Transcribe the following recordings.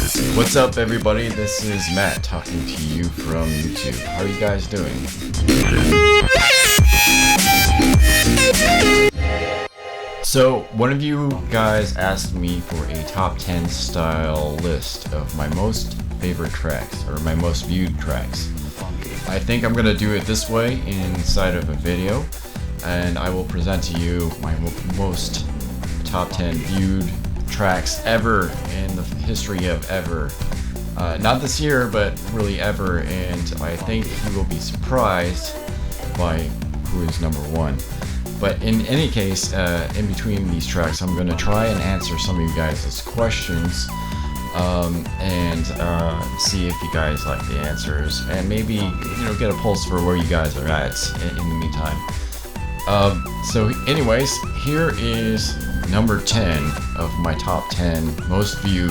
What's up, everybody? This is Matt talking to you from YouTube. How are you guys doing? So, one of you guys asked me for a top 10 style list of my most favorite tracks, or my most viewed tracks. I think I'm going to do it this way inside of a video, and I will present to you my most top 10 viewed tracks ever in the history of ever. Not this year, but really ever, and I think you will be surprised by who is number one. But in any case, in between these tracks, I'm going to try and answer some of you guys' questions and see if you guys like the answers, and maybe get a pulse for where you guys are at in the meantime. So anyways, here is number 10 of my top 10 most viewed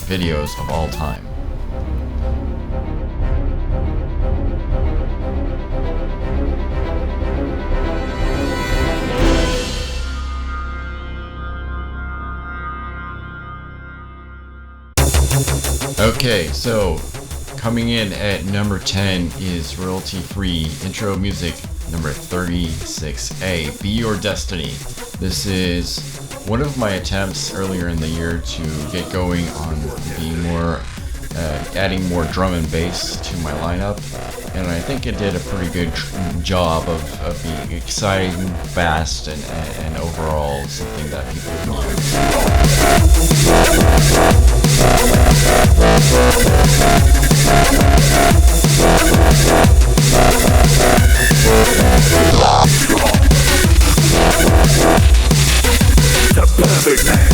videos of all time. Okay, so coming in at number 10 is royalty-free intro music number 36A, Be Your Destiny. This is one of my attempts earlier in the year to get going on being more, adding more drum and bass to my lineup, and I think it did a pretty good job of being exciting, fast, and overall something that people can The perfect match.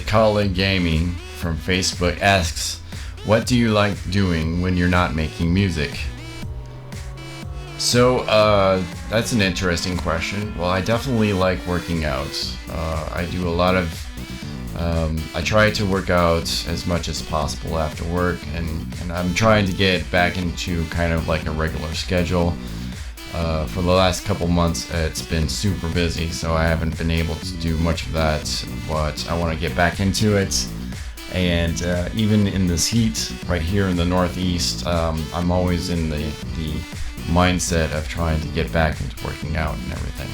TeknoAXE's Gaming from Facebook asks, what do you like doing when you're not making music? So that's an interesting question. Well, I definitely like working out. I do a lot of I try to work out as much as possible after work, and I'm trying to get back into kind of like a regular schedule. For the last couple months, it's been super busy, so I haven't been able to do much of that, but I want to get back into it. And even in this heat right here in the Northeast, I'm always in the mindset of trying to get back into working out and everything.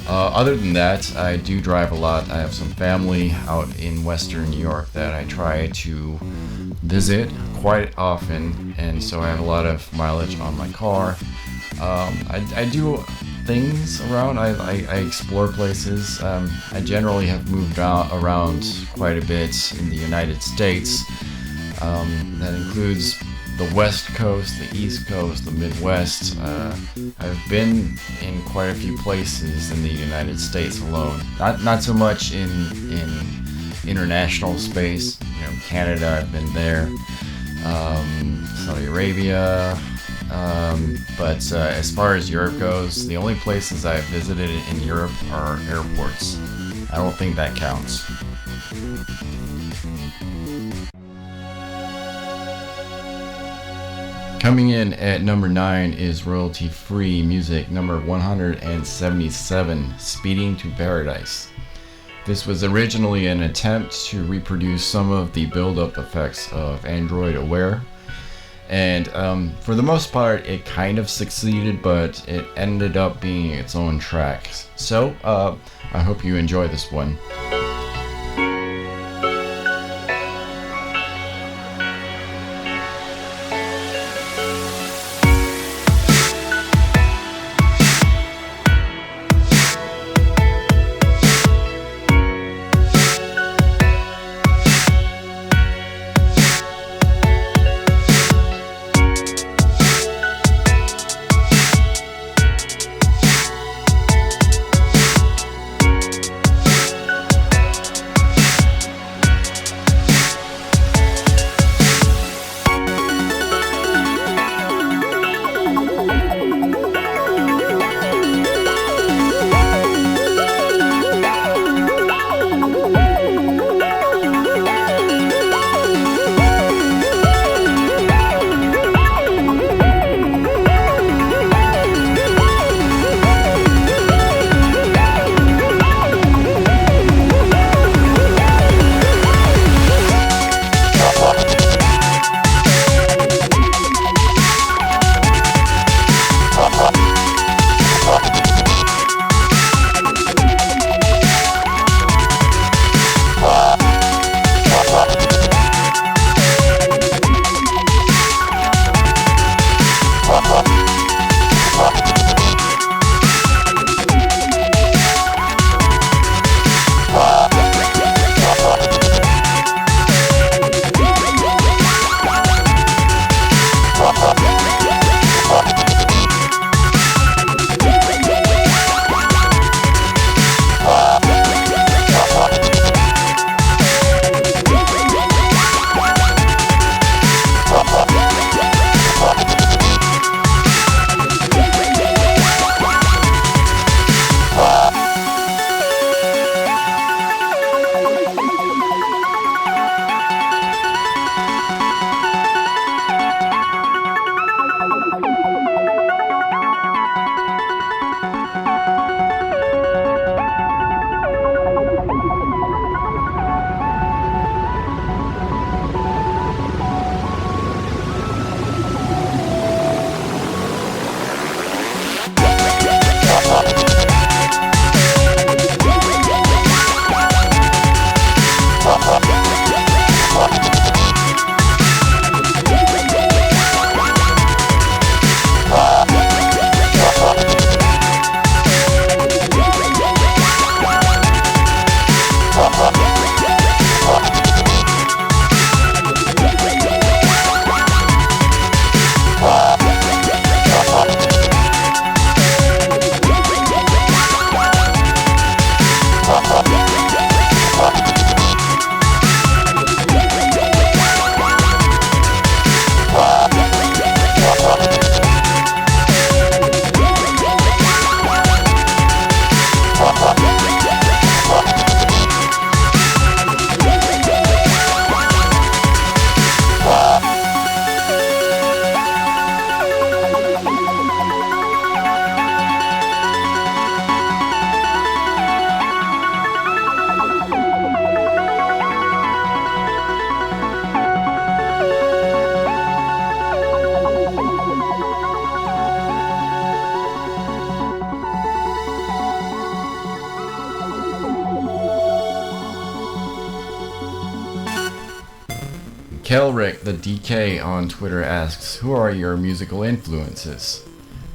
Other than that, I do drive a lot. I have some family out in Western New York that I try to visit quite often, and so I have a lot of mileage on my car. I do things around. I explore places. I generally have moved around quite a bit in the United States. That includes the West Coast, the East Coast, the Midwest. I've been in quite a few places in the United States alone. Not so much in international space. You know, Canada, I've been there. Saudi Arabia. But as far as Europe goes, the only places I've visited in Europe are airports. I don't think that counts. Coming in at number 9 is royalty-free music number 177, Speeding to Paradise. This was originally an attempt to reproduce some of the build-up effects of Android Aware. And for the most part, it kind of succeeded, but it ended up being its own track. So I hope you enjoy this one. Kelrick, the DK on Twitter asks, who are your musical influences?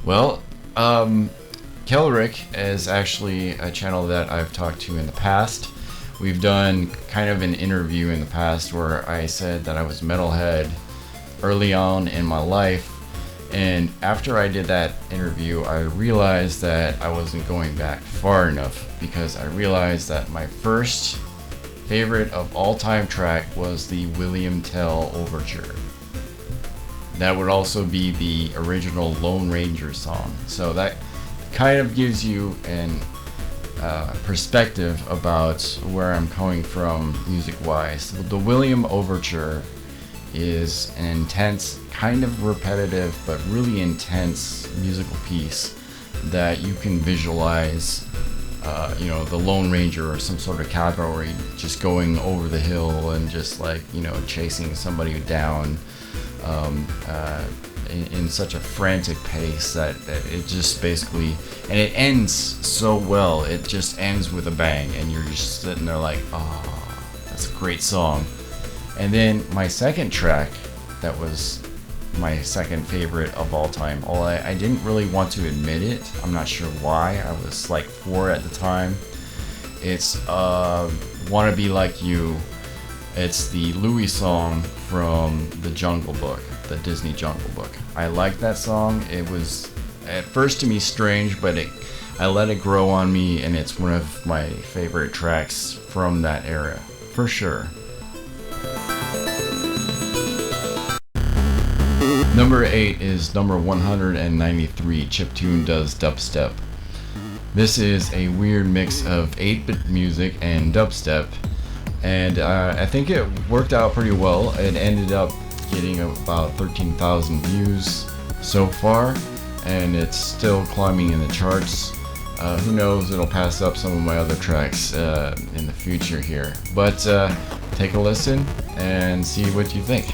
Well, Kelrick is actually a channel that I've talked to in the past. We've done kind of an interview in the past where I said that I was metalhead early on in my life, and after I did that interview I realized that I wasn't going back far enough, because I realized that my first favorite of all time track was the William Tell Overture. That would also be the original Lone Ranger song, so that kind of gives you an perspective about where I'm coming from music-wise. The William Overture is an intense, kind of repetitive, but really intense musical piece that you can visualize, the Lone Ranger or some sort of cavalry just going over the hill and just like, chasing somebody down in such a frantic pace that it just basically, and it ends so well, it just ends with a bang and you're just sitting there like, oh, that's a great song. And then my second track, that was my second favorite of all time, I didn't really want to admit it, I'm not sure why, I was like 4 at the time. It's Wanna Be Like You. It's the Louis song from the Jungle Book, the Disney Jungle Book. I like that song. It was at first to me strange, but I let it grow on me, and it's one of my favorite tracks from that era, for sure. Number 8 is number 193, Chiptune Does Dubstep. This is a weird mix of 8-bit music and dubstep, and I think it worked out pretty well. It ended up getting about 13,000 views so far, and it's still climbing in the charts. Who knows, it'll pass up some of my other tracks in the future here. But take a listen and see what you think.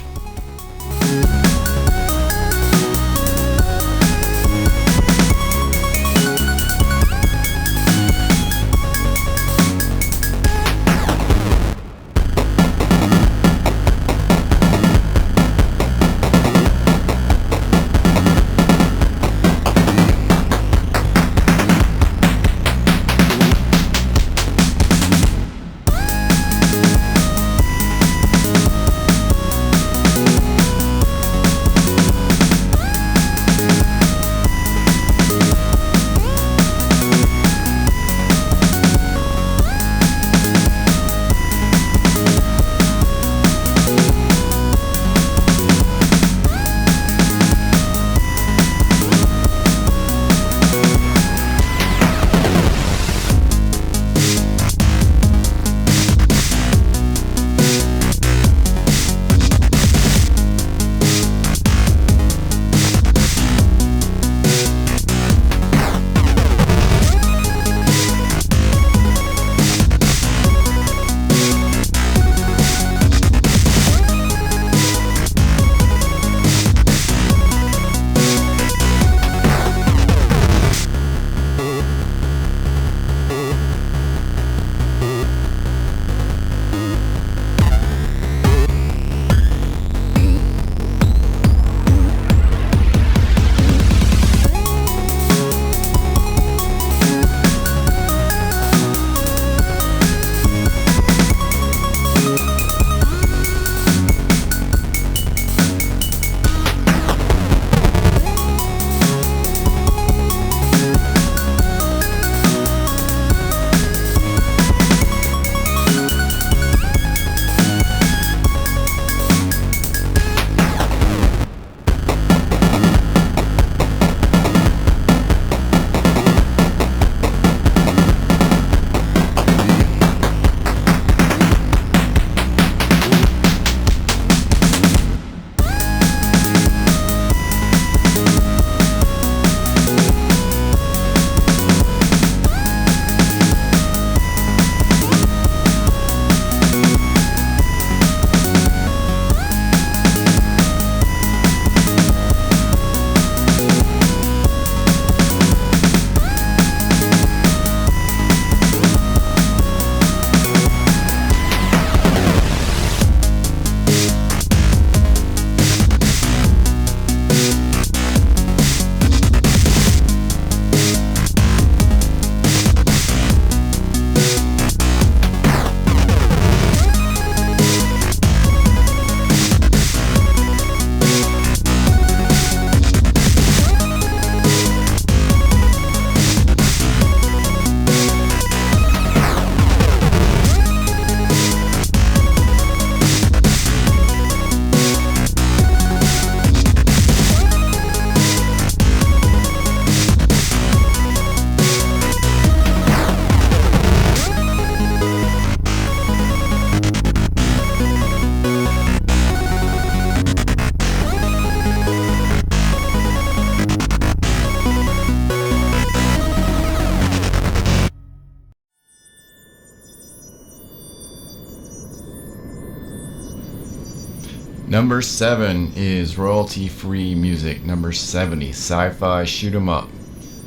Number 7 is royalty-free music. Number 70, Sci-Fi Shoot 'Em Up.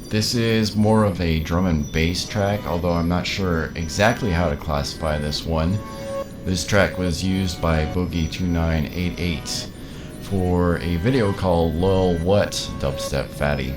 This is more of a drum and bass track, although I'm not sure exactly how to classify this one. This track was used by Boogie2988 for a video called Lil What Dubstep Fatty.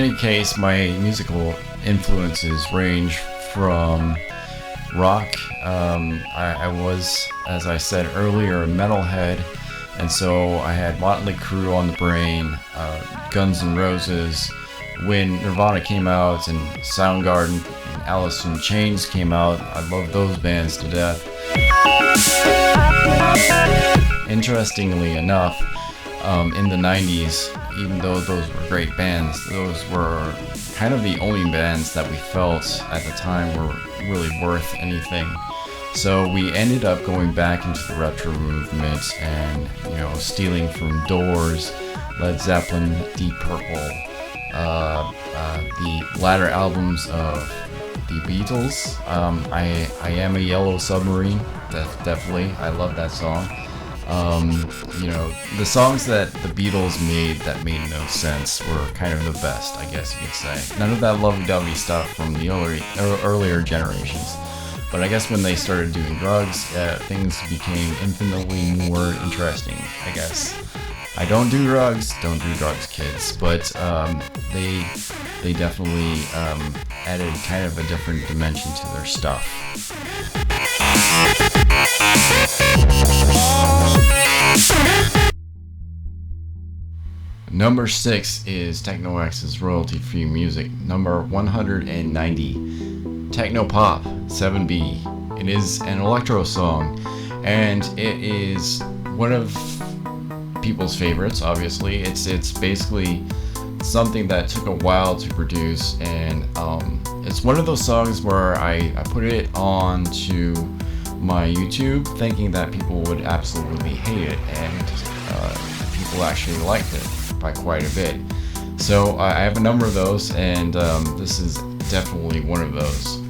any case, my musical influences range from rock. I was, as I said earlier, a metalhead, and so I had Motley Crue on the brain, Guns N' Roses. When Nirvana came out and Soundgarden and Alice in Chains came out, I loved those bands to death. Interestingly enough, in the 90s, even though those were great bands, those were kind of the only bands that we felt at the time were really worth anything. So we ended up going back into the retro movement and, stealing from Doors, Led Zeppelin, Deep Purple, the latter albums of the Beatles. I Am a Yellow Submarine, definitely. I love that song. The songs that the Beatles made that made no sense were kind of the best, I guess you could say. None of that lovey-dovey stuff from the earlier generations. But I guess when they started doing drugs, things became infinitely more interesting, I guess. I don't do drugs, kids. But they definitely added kind of a different dimension to their stuff. Number 6 is TeknoAXE's royalty-free music. Number 190, Technopop 7B. It is an electro song, and it is one of people's favorites. Obviously, it's basically something that took a while to produce, and it's one of those songs where I put it on to my YouTube thinking that people would absolutely hate it, and people actually liked it by quite a bit. So I have a number of those, and this is definitely one of those.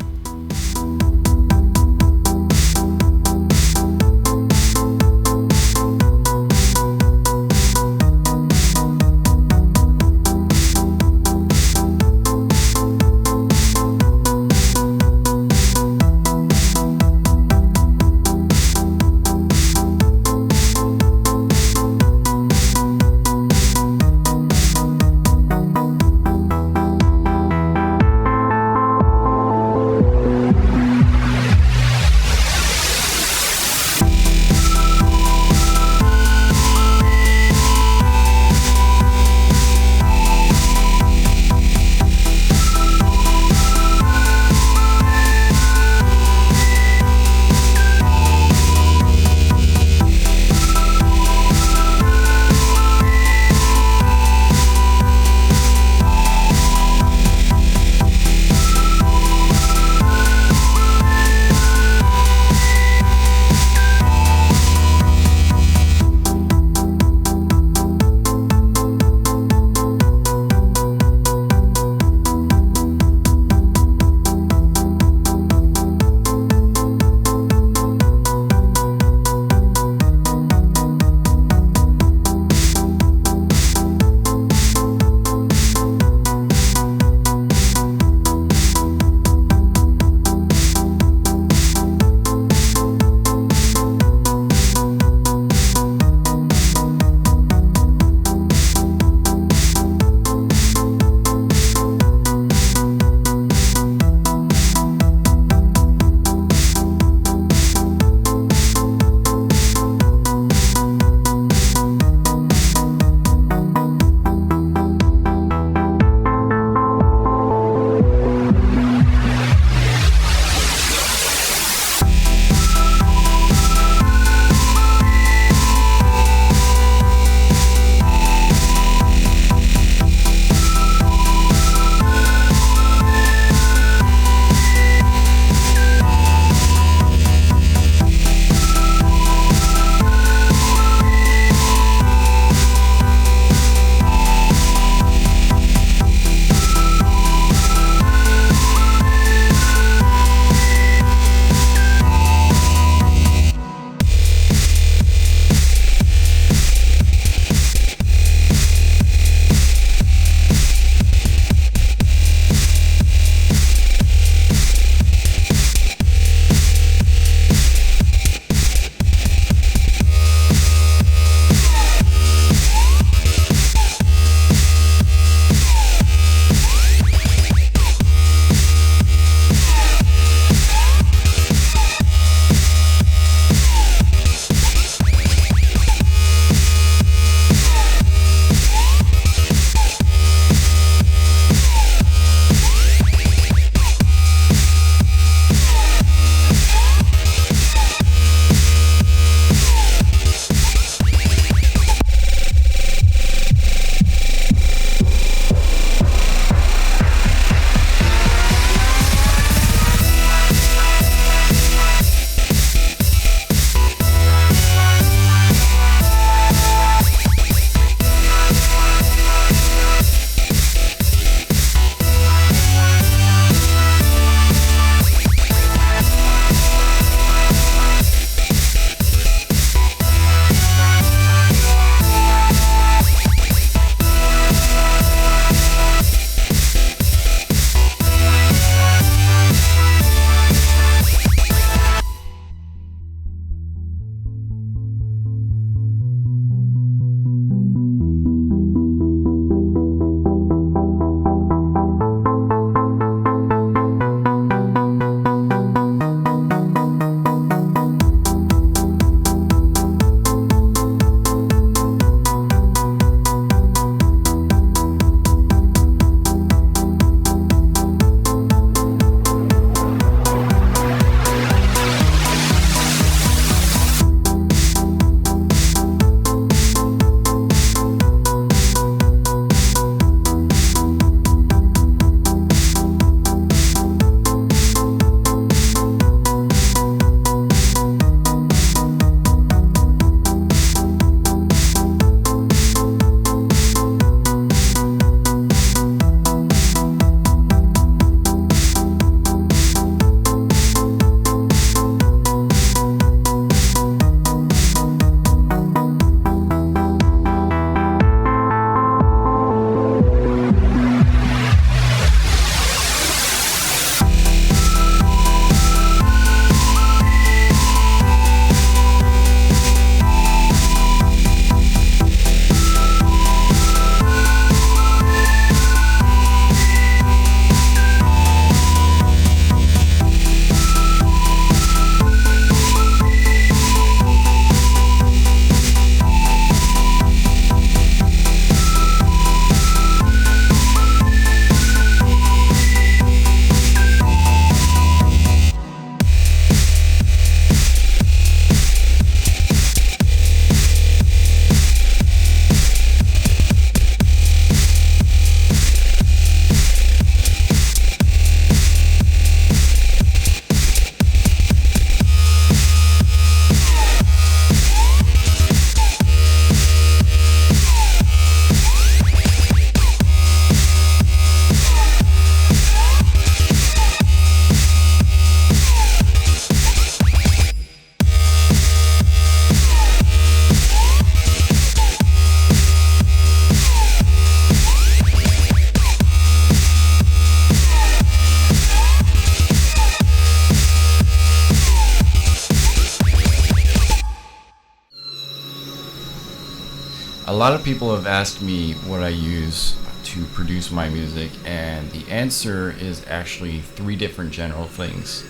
lot of people have asked me what I use to produce my music, and the answer is actually three different general things.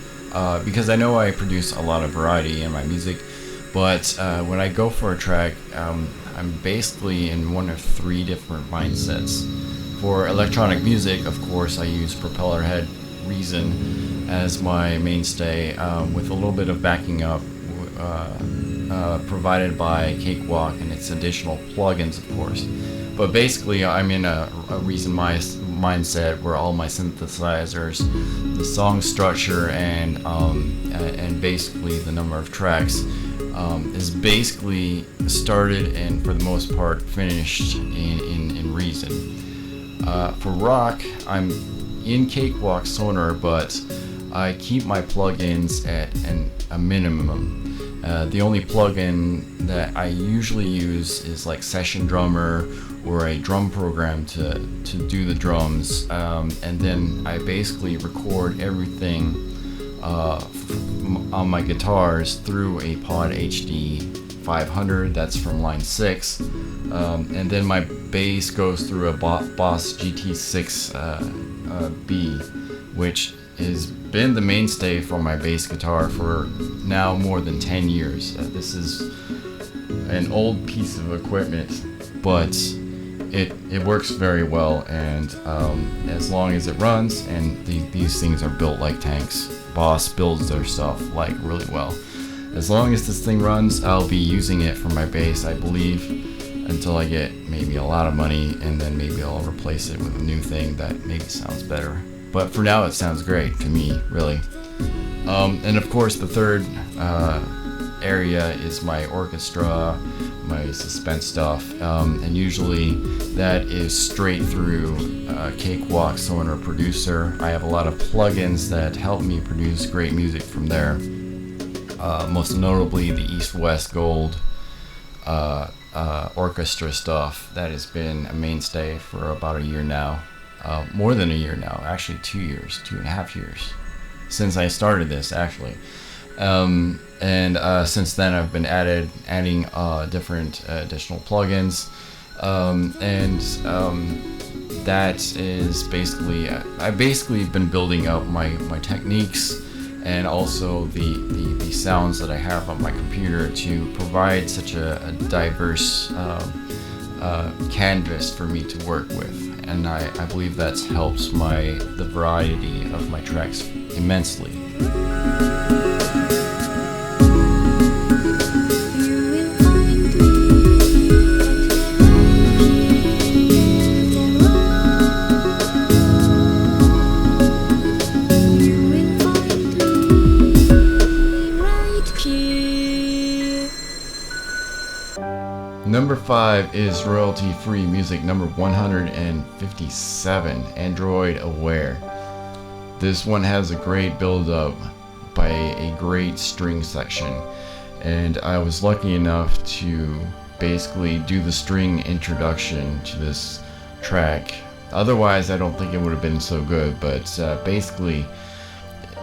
Because I know I produce a lot of variety in my music, but when I go for a track, I'm basically in one of three different mindsets. For electronic music, of course, I use Propellerhead Reason as my mainstay, with a little bit of backing up provided by Cakewalk and its additional plugins, of course. But basically, I'm in a Reason mindset where all my synthesizers, the song structure, and basically the number of tracks is basically started and for the most part finished in Reason. For rock, I'm in Cakewalk Sonar, but I keep my plugins at a minimum. The only plugin that I usually use is like Session Drummer or a drum program to do the drums, and then I basically record everything on my guitars through a Pod HD 500. That's from line 6, and then my bass goes through a Boss GT6B, which has been the mainstay for my bass guitar for now more than 10 years. This is an old piece of equipment, but it works very well, and as long as it runs, and these things are built like tanks. Boss builds their stuff like really well. As long as this thing runs, I'll be using it for my bass, I believe, until I get maybe a lot of money, and then maybe I'll replace it with a new thing that maybe sounds better. But for now, it sounds great to me, really. And of course, the third area is my orchestra, my Suspense stuff, and usually that is straight through Cakewalk Sonar Producer. I have a lot of plugins that help me produce great music from there. Most notably the East-West Gold orchestra stuff that has been a mainstay for about a year now. More than a year now, actually 2 years, 2.5 years since I started this, actually. And since then I've been adding different additional plugins, and that is basically, I've basically been building up my techniques and also the sounds that I have on my computer to provide such a diverse canvas for me to work with. And I believe that helps the variety of my tracks immensely. Number 5 is royalty-free music number 157, Android Aware. This one has a great build-up by a great string section, and I was lucky enough to basically do the string introduction to this track. Otherwise, I don't think it would have been so good, but basically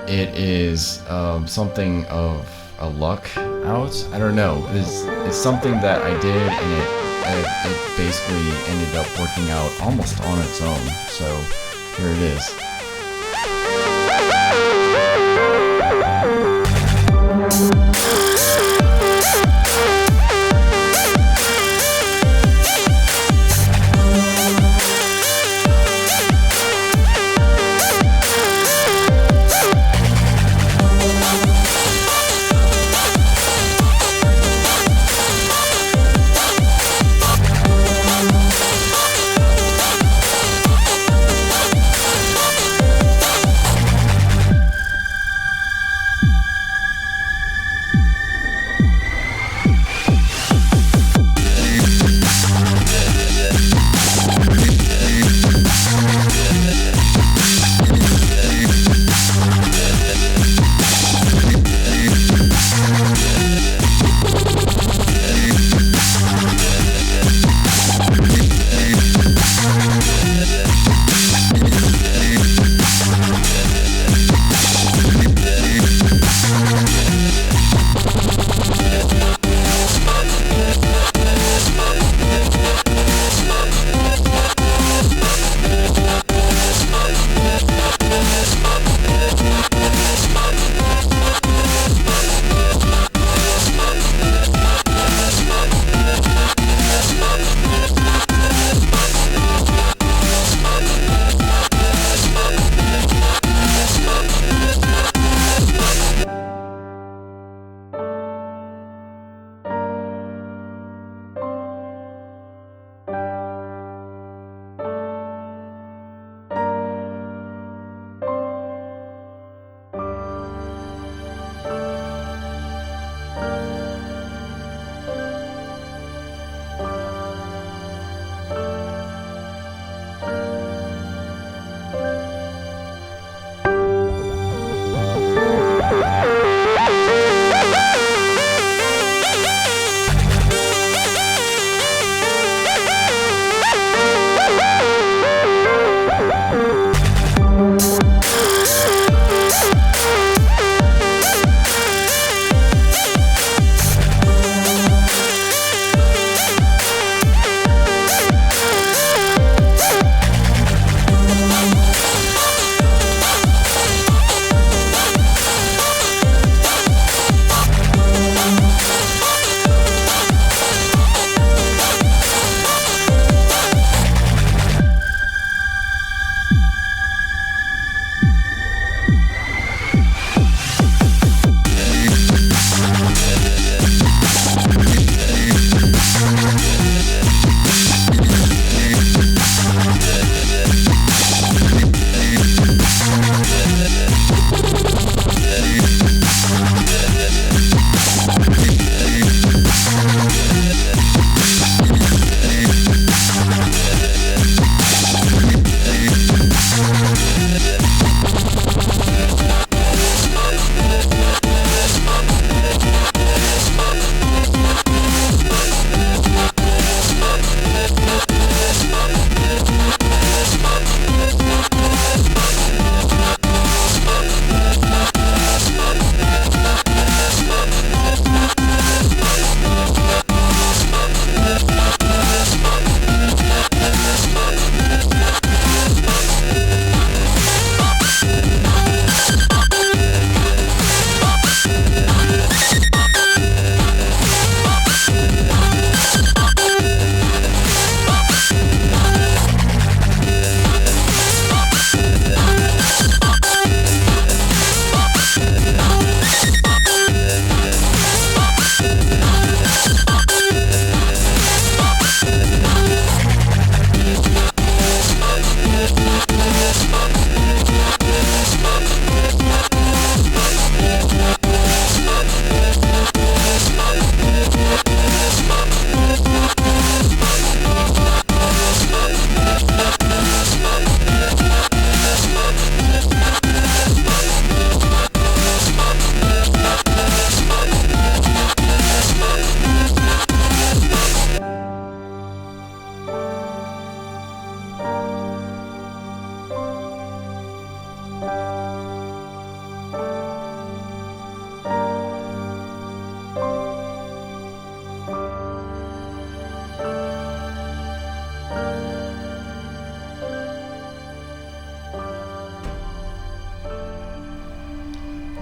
it is something of a luck out. I don't know. It's something that I did, and it basically ended up working out almost on its own. So here it is.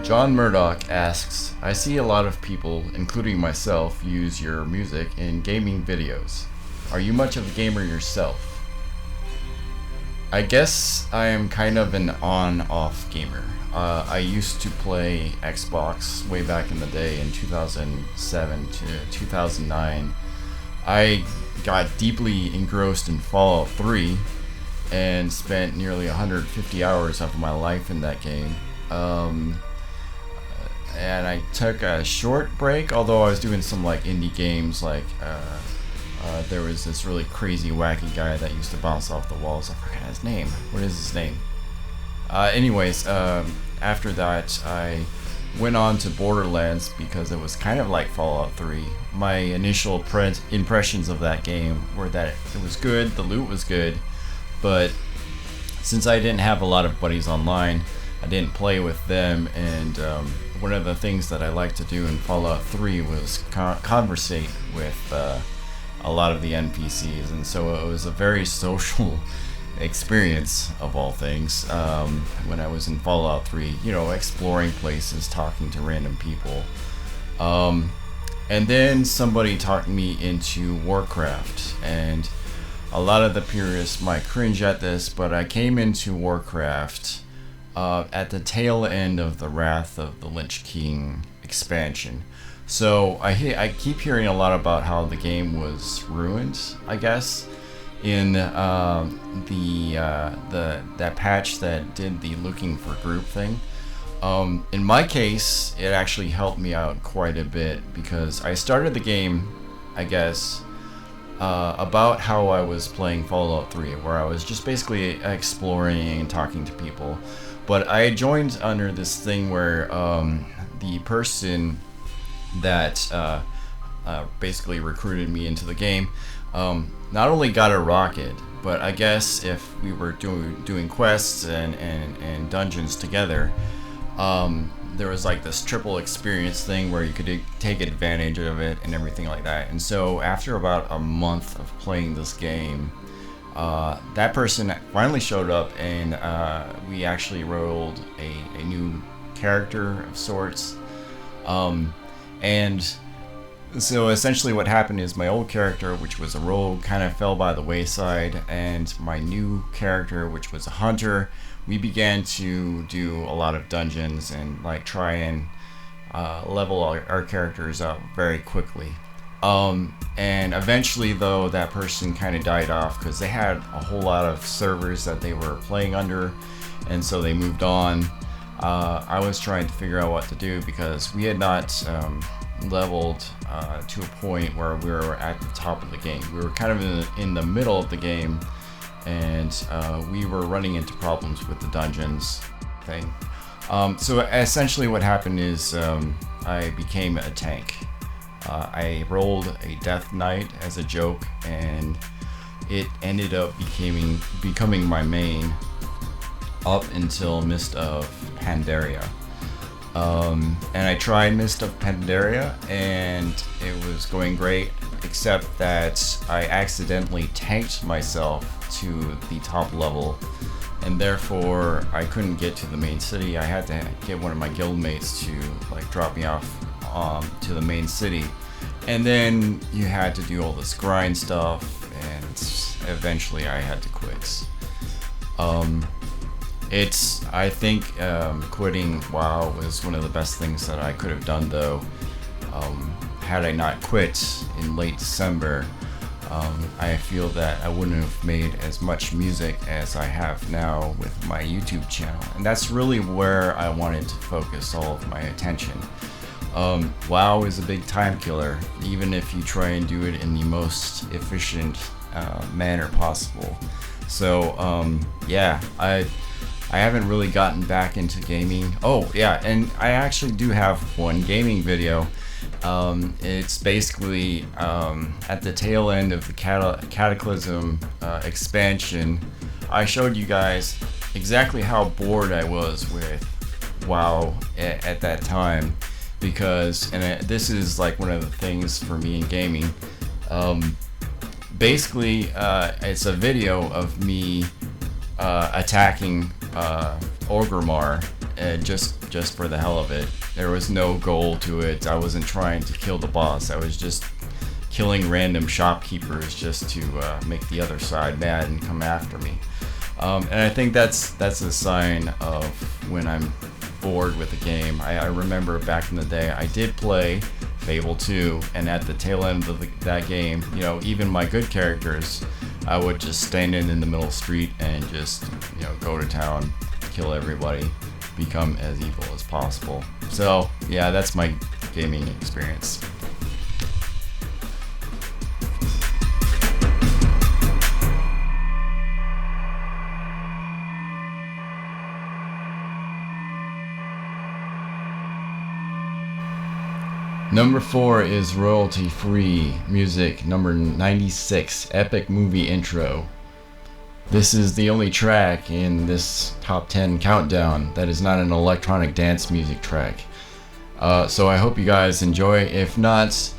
John Murdoch asks, I see a lot of people, including myself, use your music in gaming videos. Are you much of a gamer yourself? I guess I am kind of an on-off gamer. I used to play Xbox way back in the day in 2007 to 2009. I got deeply engrossed in Fallout 3 and spent nearly 150 hours of my life in that game. And I took a short break, although I was doing some like indie games, like there was this really crazy wacky guy that used to bounce off the walls. I forgot his name. What is his name? Anyways, after that I went on to Borderlands because it was kind of like Fallout 3. My initial impressions of that game were that it was good, the loot was good, but since I didn't have a lot of buddies online, I didn't play with them, and one of the things that I liked to do in Fallout 3 was conversate with a lot of the NPCs, and so it was a very social experience of all things when I was in Fallout 3, you know, exploring places, talking to random people. And then somebody talked me into Warcraft, and a lot of the purists might cringe at this, but I came into Warcraft at the tail end of the Wrath of the Lich King expansion. So I keep hearing a lot about how the game was ruined, I guess, in that patch that did the looking for group thing. In my case, it actually helped me out quite a bit because I started the game, I guess, about how I was playing Fallout 3, where I was just basically exploring and talking to people. But I joined under this thing where the person that basically recruited me into the game not only got a rocket, but I guess if we were doing quests and dungeons together, there was like this triple experience thing where you could take advantage of it and everything like that. And so after about a month of playing this game, that person finally showed up, and we actually rolled a new character of sorts. And so essentially what happened is my old character, which was a rogue, kind of fell by the wayside, and my new character, which was a hunter, we began to do a lot of dungeons and like try and level our characters up very quickly. And eventually, though, that person kind of died off because they had a whole lot of servers that they were playing under, and so they moved on. I was trying to figure out what to do because we had not leveled to a point where we were at the top of the game. We were kind of in the middle of the game, and we were running into problems with the dungeons thing. So essentially what happened is I became a tank. I rolled a Death Knight as a joke, and it ended up becoming my main up until Mist of Pandaria. And I tried Mist of Pandaria, and it was going great, except that I accidentally tanked myself to the top level, and therefore I couldn't get to the main city. I had to get one of my guildmates to like drop me off to the main city, and then you had to do all this grind stuff, and eventually I had to quit. I think quitting WoW was one of the best things that I could have done, though. Had I not quit in late December, I feel that I wouldn't have made as much music as I have now with my YouTube channel, and that's really where I wanted to focus all of my attention. WoW is a big time killer, even if you try and do it in the most efficient manner possible. So yeah, I haven't really gotten back into gaming. Oh yeah, and I actually do have one gaming video. It's basically at the tail end of the Cataclysm expansion. I showed you guys exactly how bored I was with WoW at that time, because this is like one of the things for me in gaming. Basically, it's a video of me attacking Orgrimmar, just just for the hell of it. There was no goal to it. I wasn't trying to kill the boss. I was just killing random shopkeepers just to make the other side mad and come after me. And I think that's a sign of when I'm bored with a game. I remember back in the day, I did play Fable 2, and at the tail end of that game, you know, even my good characters, I would just stand in the middle of the street and just, you know, go to town, kill everybody, become as evil as possible. So yeah, that's my gaming experience. Number 4 is royalty-free music. Number 96, Epic Movie Intro. This is the only track in this top 10 countdown that is not an electronic dance music track. So I hope you guys enjoy. If not,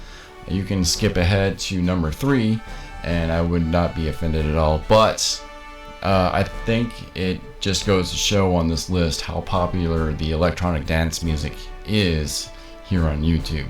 you can skip ahead to number 3, and I would not be offended at all. But I think it just goes to show on this list how popular the electronic dance music is here on YouTube.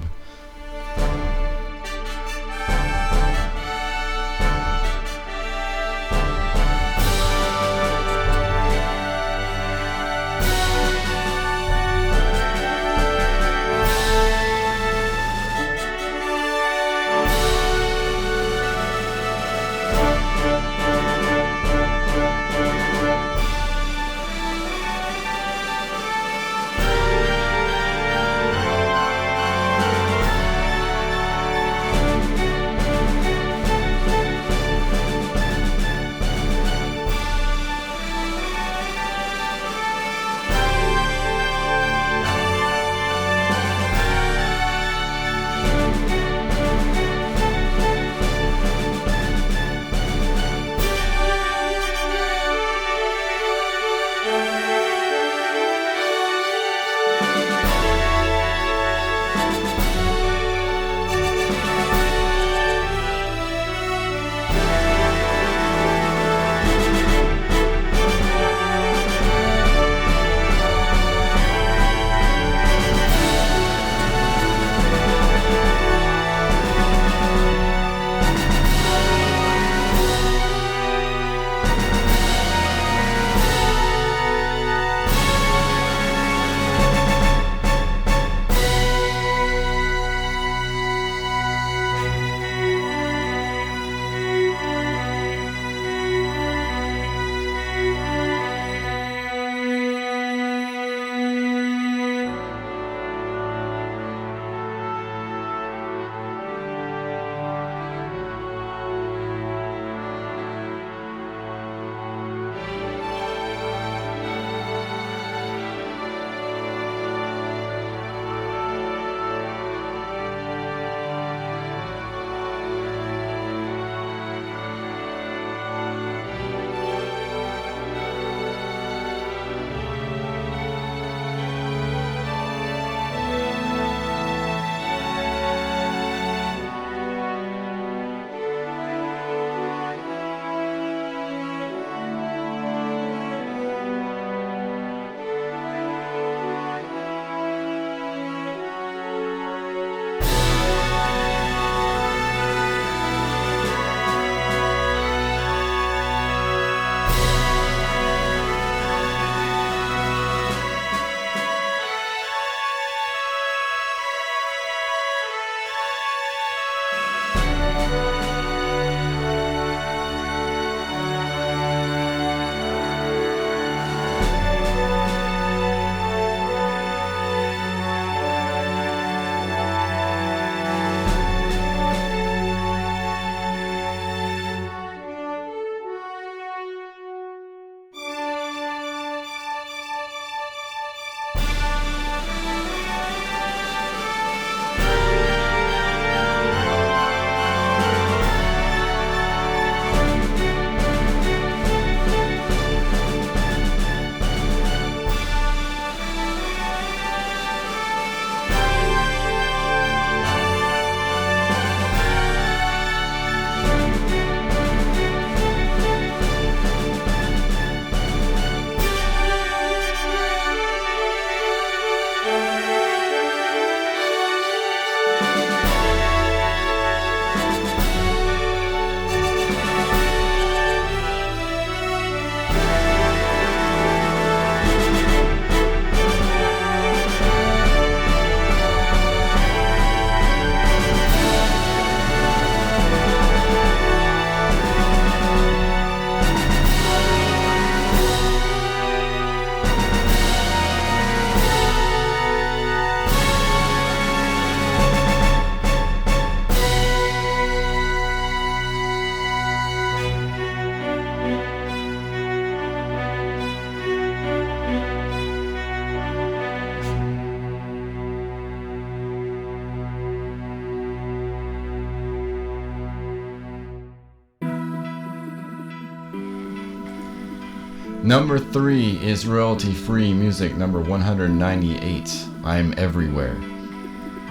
Number 3 is royalty-free music, number 198, I'm Everywhere.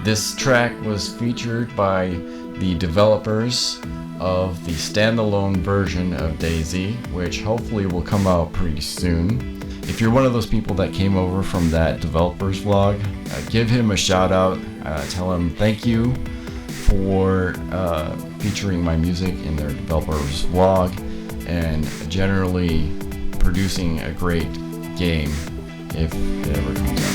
This track was featured by the developers of the standalone version of DayZ, which hopefully will come out pretty soon. If you're one of those people that came over from that developers vlog, give him a shout out. Tell him thank you for featuring my music in their developers vlog and generally producing a great game if it ever comes out.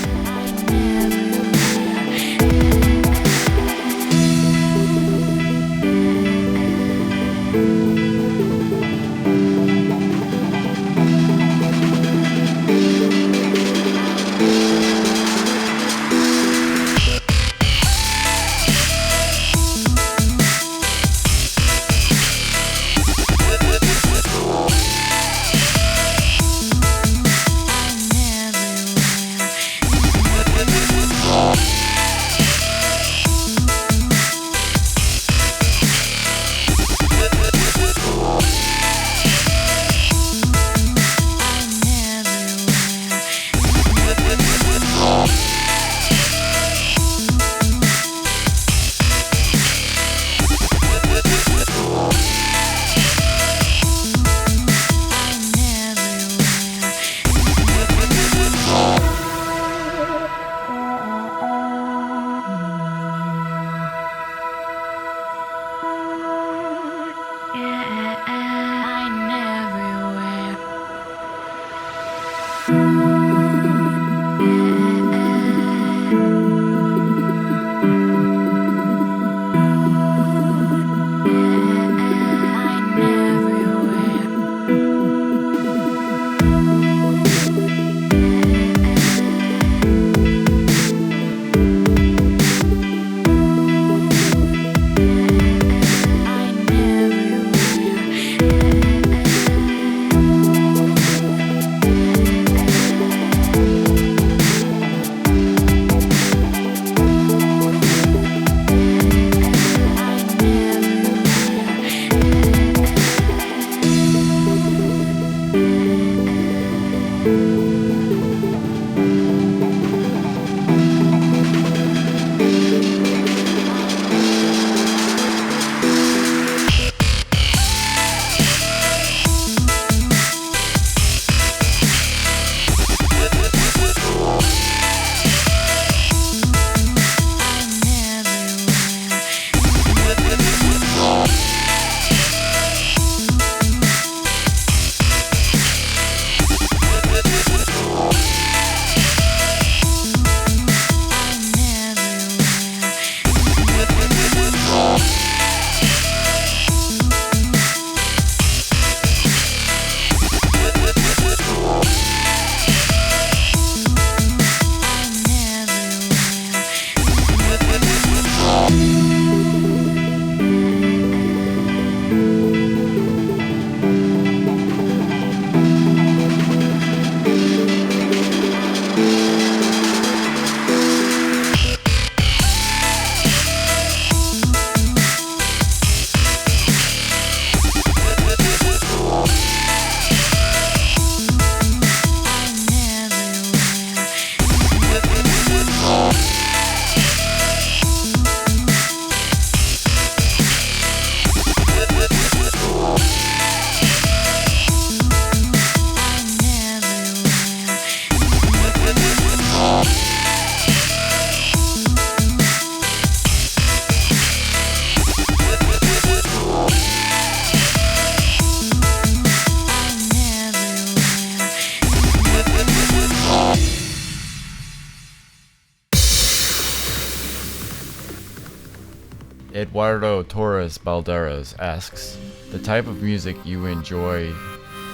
Eduardo Torres Balderas asks, the type of music you enjoy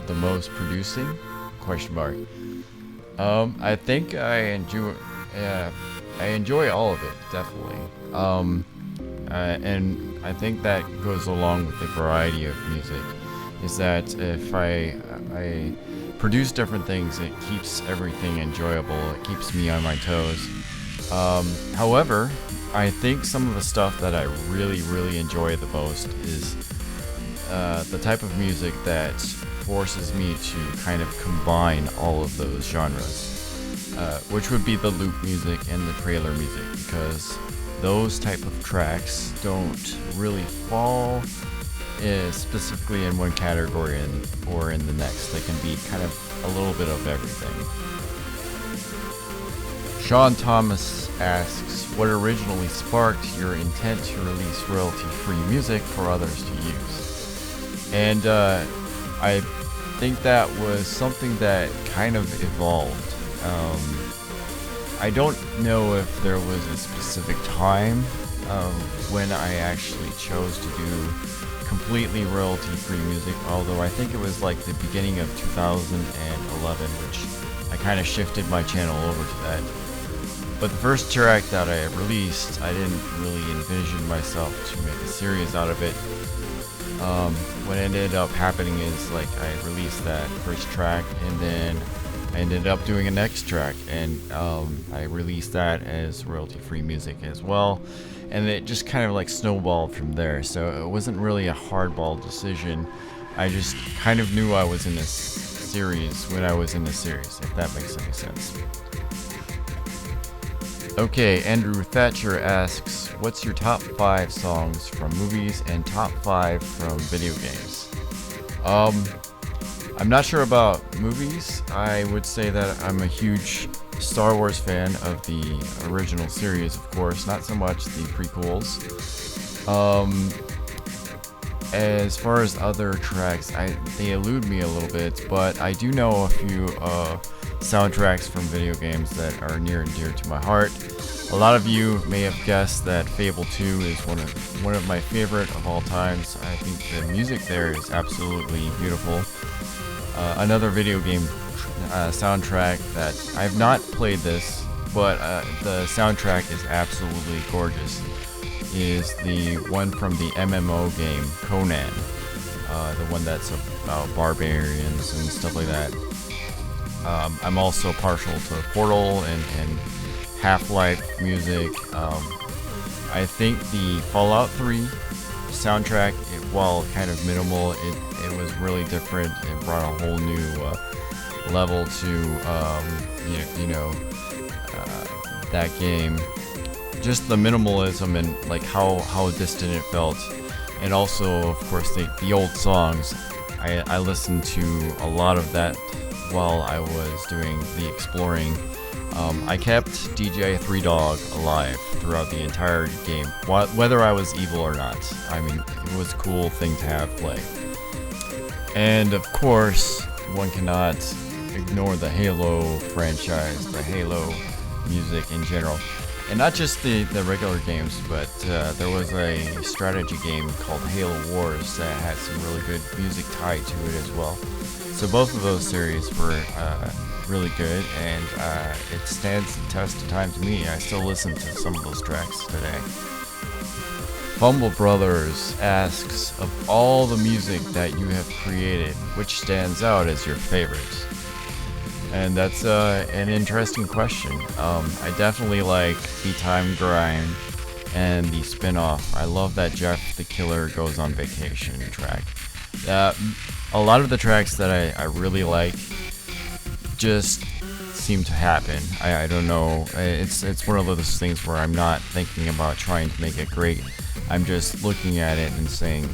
the most producing? Question mark. I think I enjoy all of it, definitely. And I think that goes along with the variety of music, is that if I produce different things, it keeps everything enjoyable, it keeps me on my toes. However, I think some of the stuff that I really enjoy the most is the type of music that forces me to kind of combine all of those genres, which would be the loop music and the trailer music, because those type of tracks don't really fall specifically in one category or in the next. They can be kind of a little bit of everything. Sean Thomas asks, what originally sparked your intent to release royalty-free music for others to use? And I think that was something that kind of evolved. I don't know if there was a specific time when I actually chose to do completely royalty-free music, although I think it was like the beginning of 2011, which I kind of shifted my channel over to that. But the first track that I released, I didn't really envision myself to make a series out of it. What ended up happening is, like, I released that first track, and then I ended up doing a next track, and I released that as royalty-free music as well, and it just kind of like snowballed from there. So it wasn't really a hardball decision. I just kind of knew I was in this series when I was in the series, if that makes any sense. Okay, Andrew Thatcher asks, what's your top 5 songs from movies and top 5 from video games? I'm not sure about movies. I would say that I'm a huge Star Wars fan of the original series, of course, not so much the prequels. As far as other tracks, they elude me a little bit, but I do know a few soundtracks from video games that are near and dear to my heart. A lot of you may have guessed that Fable 2 is one of my favorite of all times. I think the music there is absolutely beautiful. Another video game soundtrack that I've not played this, but the soundtrack is absolutely gorgeous, is the one from the MMO game Conan, the one that's about barbarians and stuff like that. I'm also partial to Portal and Half-Life music. I think the Fallout 3 soundtrack, while kind of minimal, it was really different. It brought a whole new level to that game. Just the minimalism and like how distant it felt, and also of course the old songs. I listened to a lot of that while I was doing the exploring. I kept DJ 3 Dog alive throughout the entire game, whether I was evil or not. I mean, it was a cool thing to have play. And of course, one cannot ignore the Halo franchise, the Halo music in general. And not just the regular games, but there was a strategy game called Halo Wars that had some really good music tied to it as well. So both of those series were really good, and it stands the test of time to me. I still listen to some of those tracks today. Fumble Brothers asks, of all the music that you have created, which stands out as your favorite? And that's an interesting question. I definitely like the Time Grime and the spin-off. I love that Jeff the Killer Goes on Vacation track. A lot of the tracks that I really like just seem to happen. I don't know. It's one of those things where I'm not thinking about trying to make it great. I'm just looking at it and saying,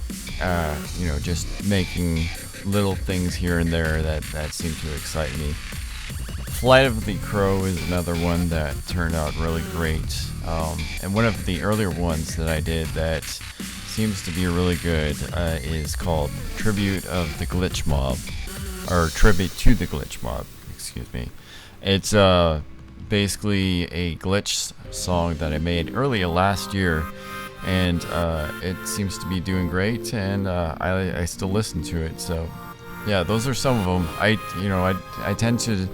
just making little things here and there that seem to excite me. Flight of the Crow is another one that turned out really great. And one of the earlier ones that I did that seems to be really good is called Tribute of the Glitch Mob, or Tribute to the Glitch Mob, excuse me. It's basically a glitch song that I made earlier last year, and it seems to be doing great, and I still listen to it. So yeah, those are some of them. I tend to,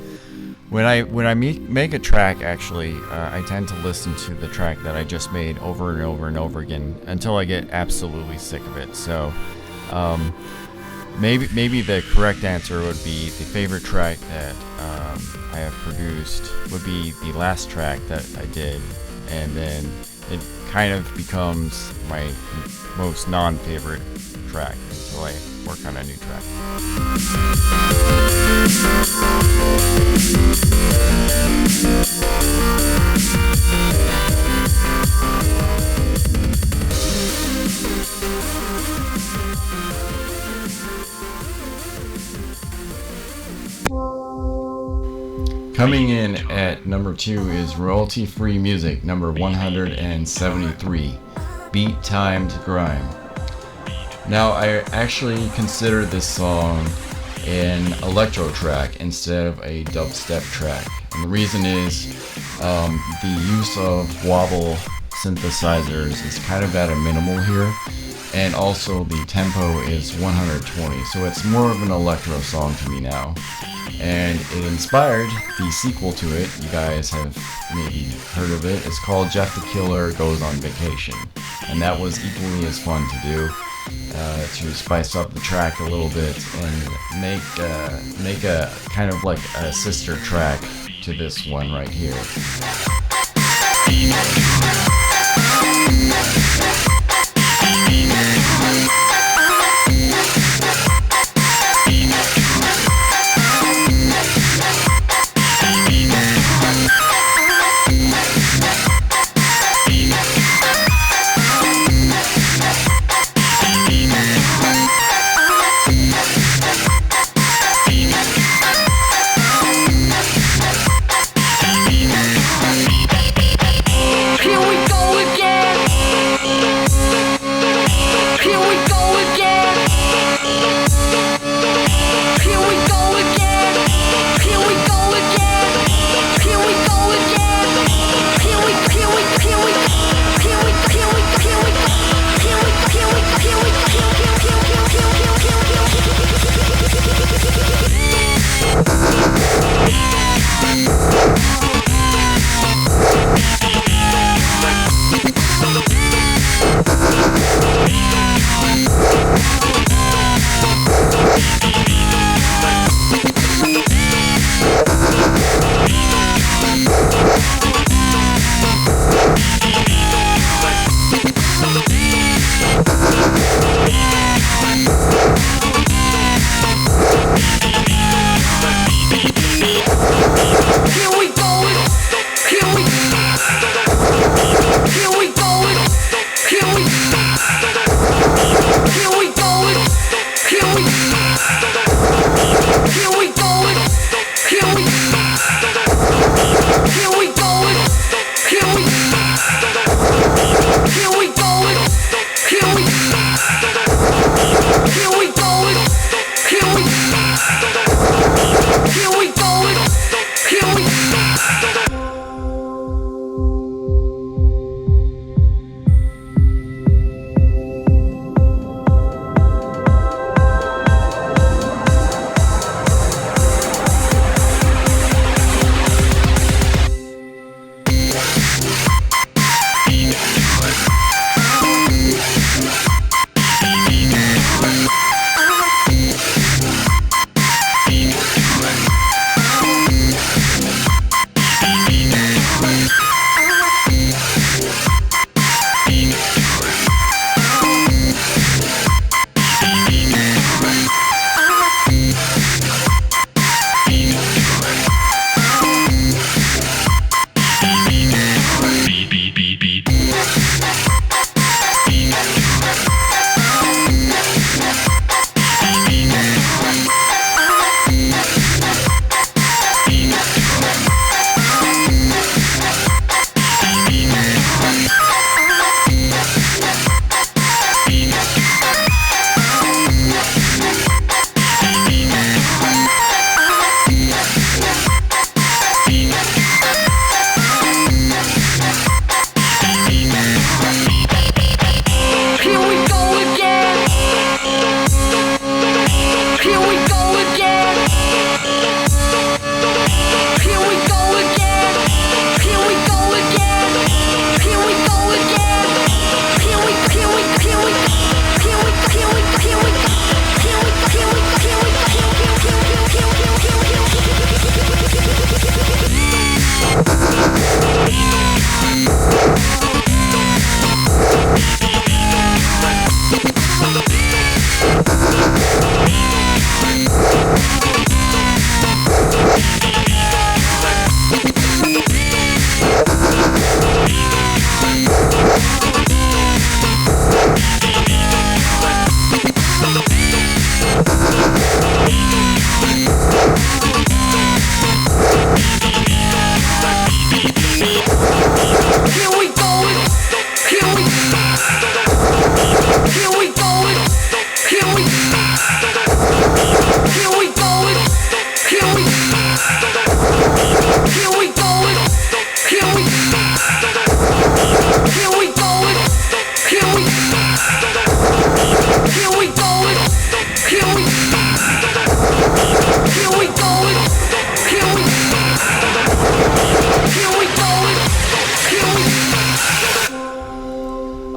when I make a track, actually, I tend to listen to the track that I just made over and over and over again until I get absolutely sick of it. So maybe the correct answer would be the favorite track that I have produced would be the last track that I did, and then it kind of becomes my most non-favorite track until I sophomore kind of new track. Coming in at number 2 is royalty-free music, number 173, Beat Timed Grime. Now, I actually consider this song an electro track instead of a dubstep track. And the reason is the use of wobble synthesizers is kind of at a minimal here. And also the tempo is 120, so it's more of an electro song to me now. And it inspired the sequel to it. You guys have maybe heard of it. It's called Jeff the Killer Goes on Vacation. And that was equally as fun to do, to spice up the track a little bit and make a kind of like a sister track to this one right here. Here we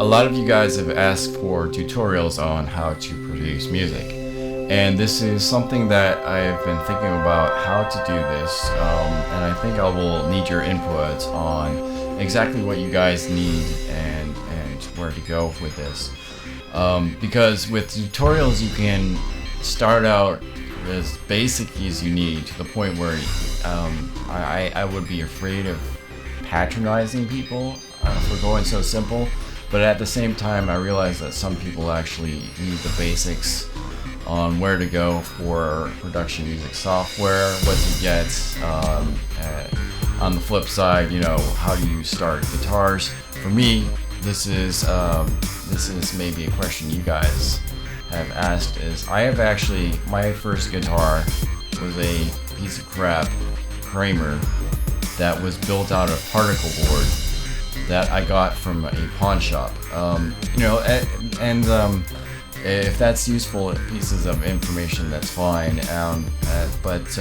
lot of you guys have asked for tutorials on how to produce music, and this is something that I've been thinking about how to do this, and I think I will need your input on exactly what you guys need and where to go with this, because with tutorials you can start out as basic as you need, to the point where I would be afraid of patronizing people for going so simple. But at the same time, I realize that some people actually need the basics on where to go for production music software, what to get. On the flip side, you know, how do you start guitars? For me, this is maybe a question you guys have asked. Is I have actually, my first guitar was a piece of crap Kramer that was built out of particle board that I got from a pawn shop. You know, and if that's useful pieces of information, that's fine. But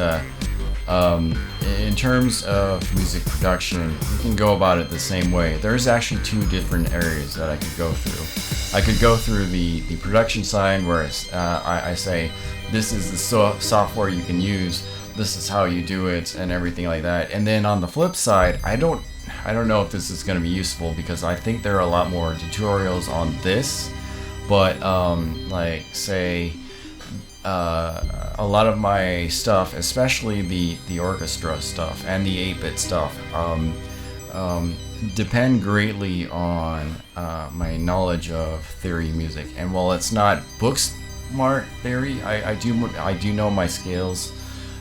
in terms of music production, you can go about it the same way. There's actually two different areas that I could go through. I could go through the production side, where I say, this is the software you can use, this is how you do it, and everything like that. And then on the flip side, I don't know if this is going to be useful, because I think there are a lot more tutorials on this, but like say a lot of my stuff, especially the orchestra stuff and the 8-bit stuff, depend greatly on my knowledge of theory music. And while it's not book smart theory, I do know my scales.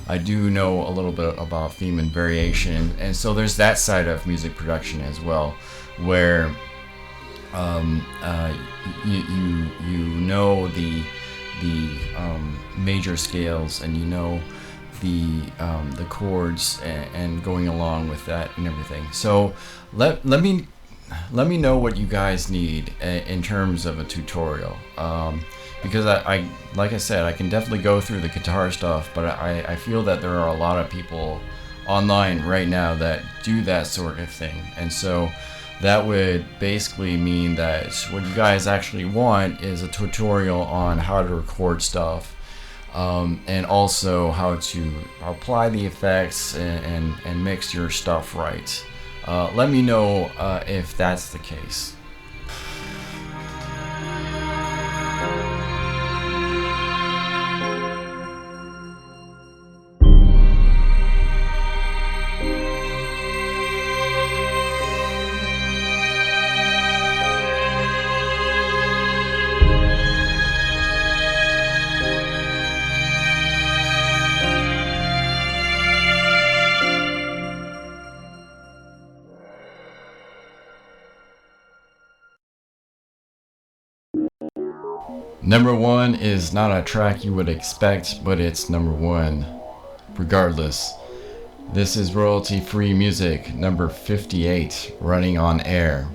I do know a little bit about theme and variation, and so there's that side of music production as well, where you know the major scales, and you know the chords and going along with that and everything. So let me know what you guys need in terms of a tutorial. Because I like I said, I can definitely go through the guitar stuff, but I feel that there are a lot of people online right now that do that sort of thing. And so that would basically mean that what you guys actually want is a tutorial on how to record stuff, and also how to apply the effects and mix your stuff right. Let me know if that's the case. Number one is not a track you would expect, but it's number one regardless. This is royalty-free music, number 58, running on air.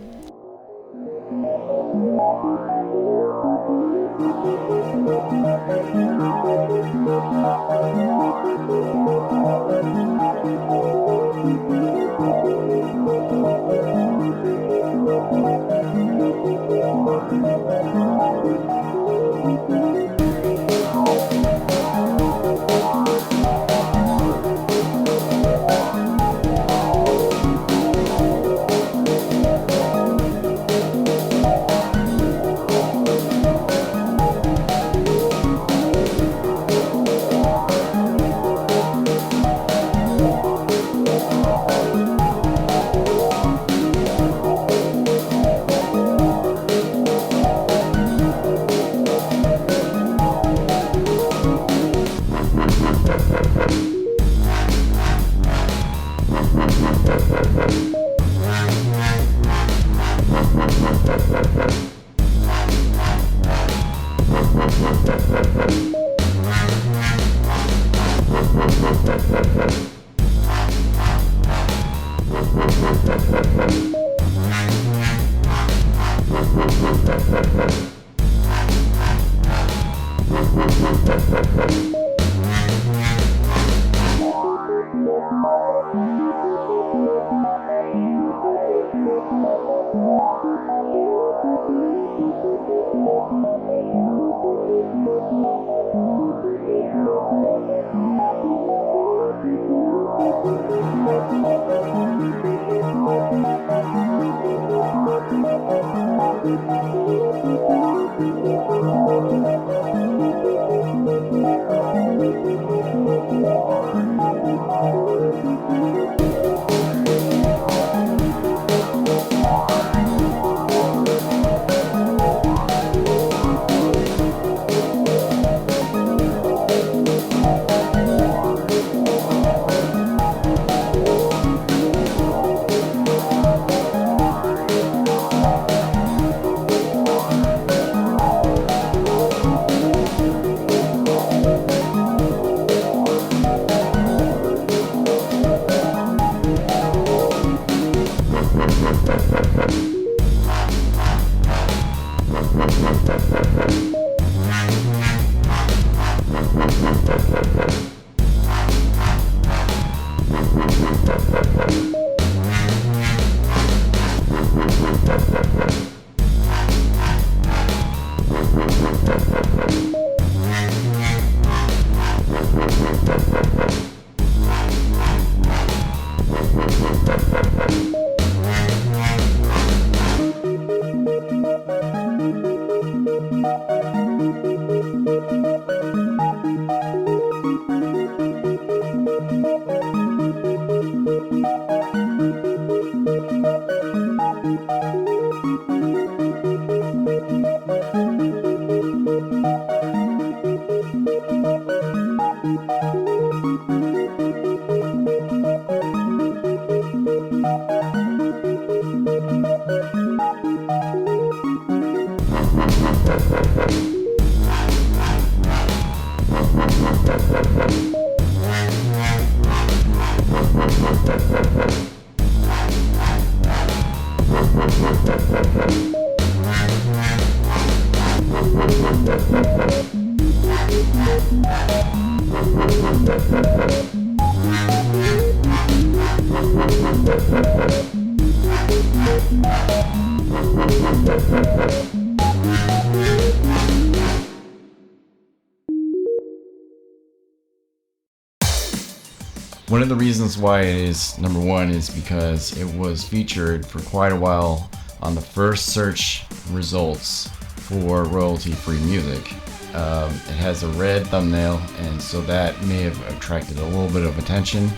One of the reasons why it is number one is because it was featured for quite a while on the first search results for royalty-free music. It has a red thumbnail, and so that may have attracted a little bit of attention,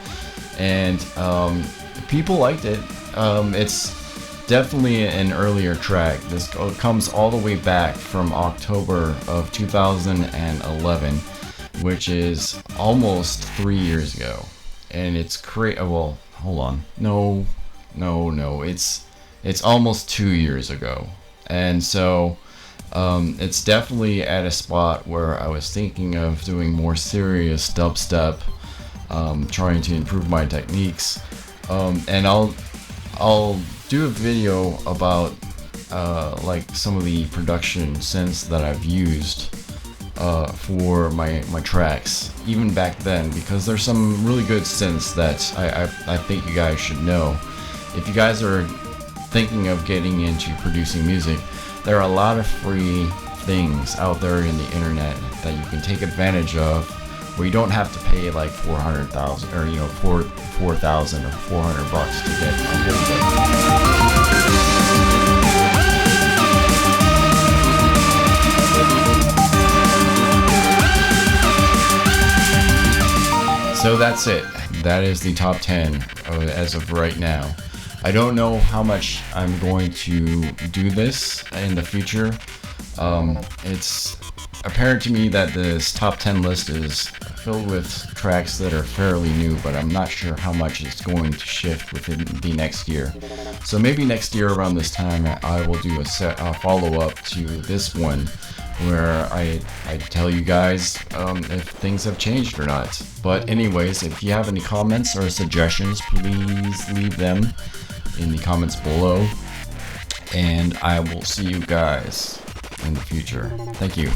and people liked it. It's definitely an earlier track. This comes all the way back from October of 2011, which is almost 3 years ago. And it's well, hold on. No. It's almost 2 years ago. And so it's definitely at a spot where I was thinking of doing more serious dubstep, trying to improve my techniques. And I'll do a video about like some of the production synths that I've used for my tracks, even back then, because there's some really good synths that I think you guys should know. If you guys are thinking of getting into producing music, there are a lot of free things out there in the internet that you can take advantage of, where you don't have to pay like 400,000 or 4,000 or $400 to get a whole So that's it. That is the top 10 as of right now. I don't know how much I'm going to do this in the future. It's apparent to me that this top 10 list is filled with tracks that are fairly new, but I'm not sure how much it's going to shift within the next year. So maybe next year around this time I will do a follow-up to this one, where I tell you guys if things have changed or not. But anyways, if you have any comments or suggestions, please leave them in the comments below, and I will see you guys in the future. Thank you.